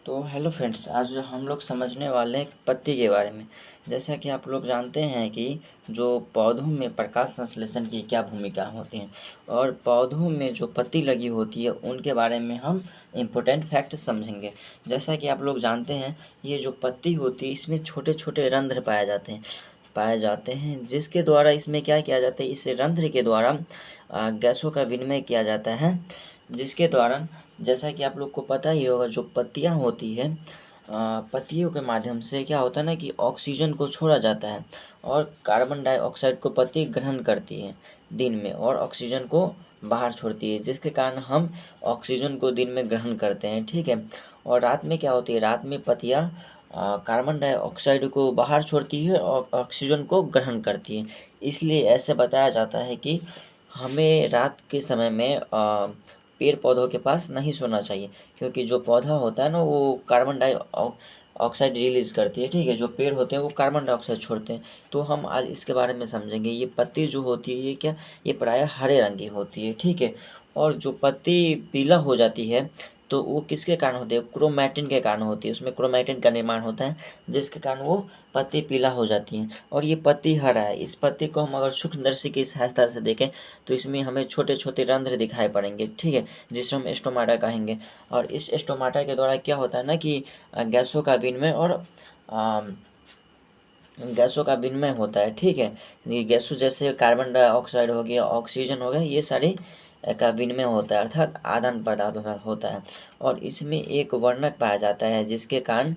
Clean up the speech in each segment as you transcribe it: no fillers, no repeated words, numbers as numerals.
तो hello friends, आज हम लोग समझने वाले हैं पत्ती के बारे में। जैसा कि आप लोग जानते हैं कि जो पौधों में प्रकाश संश्लेषण की क्या भूमिका होती है और पौधों में जो पत्ती लगी होती है उनके बारे में हम इम्पोर्टेंट फैक्ट समझेंगे। जैसा कि आप लोग जानते हैं, ये जो पत्ती होती है इसमें छोटे छोटे रंध्र पाए जाते हैं जिसके द्वारा इसमें क्या किया जाता है, इस रंध्र के द्वारा गैसों का विनिमय किया जाता है, जिसके द्वारा जैसा कि आप लोग को पता ही होगा, जो पत्तियां होती है पत्तियों के माध्यम से क्या होता है ना कि ऑक्सीजन को छोड़ा जाता है और कार्बन डाइऑक्साइड को पत्ती ग्रहण करती है दिन में और ऑक्सीजन को बाहर छोड़ती है, जिसके कारण हम ऑक्सीजन को दिन में ग्रहण करते हैं। ठीक है। और रात में क्या होती है, रात में पत्तियां कार्बन डाइऑक्साइड को बाहर छोड़ती है और ऑक्सीजन को ग्रहण करती है। इसलिए ऐसे बताया जाता है कि हमें रात के समय में पेड़ पौधों के पास नहीं सोना चाहिए, क्योंकि जो पौधा होता है ना वो कार्बन डाइऑक्साइड रिलीज़ करती है। ठीक है। जो पेड़ होते हैं वो कार्बन डाइऑक्साइड छोड़ते हैं। तो हम आज इसके बारे में समझेंगे। ये पत्ती जो होती है ये प्रायः हरे रंग की होती है। ठीक है। और जो पत्ती पीला हो जाती है तो वो किसके कारण होती है, क्रोमैटिन के कारण होती है। उसमें क्रोमैटिन का निर्माण होता है, जिसके कारण वो पत्ती पीला हो जाती है। और ये पत्ती हरा है। इस पत्ती को हम अगर सूक्ष्मदर्शी की सहायता से देखें तो इसमें हमें छोटे छोटे रंध्र दिखाई पड़ेंगे। ठीक है। जिसे हम स्टोमाटा कहेंगे। और इस स्टोमाटा के द्वारा क्या होता है ना कि गैसों का विनिमय और गैसों का विनिमय होता है। ठीक है। ये गैसों जैसे कार्बन डाइऑक्साइड हो गया, ऑक्सीजन हो गया, ये सारे का विनिमय होता है, अर्थात आदान प्रदान होता है। और इसमें एक वर्णक पाया जाता है जिसके कारण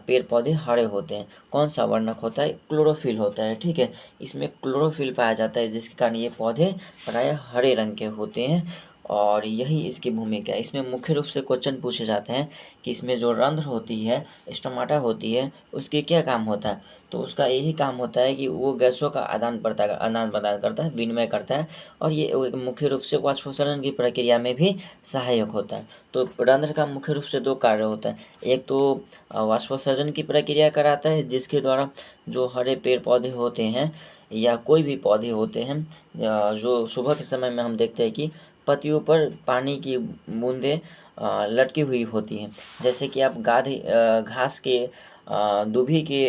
पेड़ पौधे हरे होते हैं। कौन सा वर्णक होता है, क्लोरोफिल होता है। ठीक है। इसमें क्लोरोफिल पाया जाता है जिसके कारण ये पौधे प्रायः हरे रंग के होते हैं और यही इसकी भूमिका है। इसमें मुख्य रूप से क्वेश्चन पूछे जाते हैं कि इसमें जो रंध्र होती है, स्टोमाटा होती है, उसके क्या काम होता है। तो उसका यही काम होता है कि वो गैसों का आदान प्रदान करता है, विनिमय करता है। और ये मुख्य रूप से वाष्पोत्सर्जन की प्रक्रिया में भी सहायक होता है। तो रंध्र का मुख्य रूप से दो कार्य होता है। एक तो वाष्पोत्सर्जन की प्रक्रिया कराता है, जिसके द्वारा जो हरे पेड़ पौधे होते हैं या कोई भी पौधे होते हैं, जो सुबह के समय में हम देखते हैं कि पत्तियों पर पानी की बूंदें लटकी हुई होती हैं। जैसे कि आप घास के, दूभी के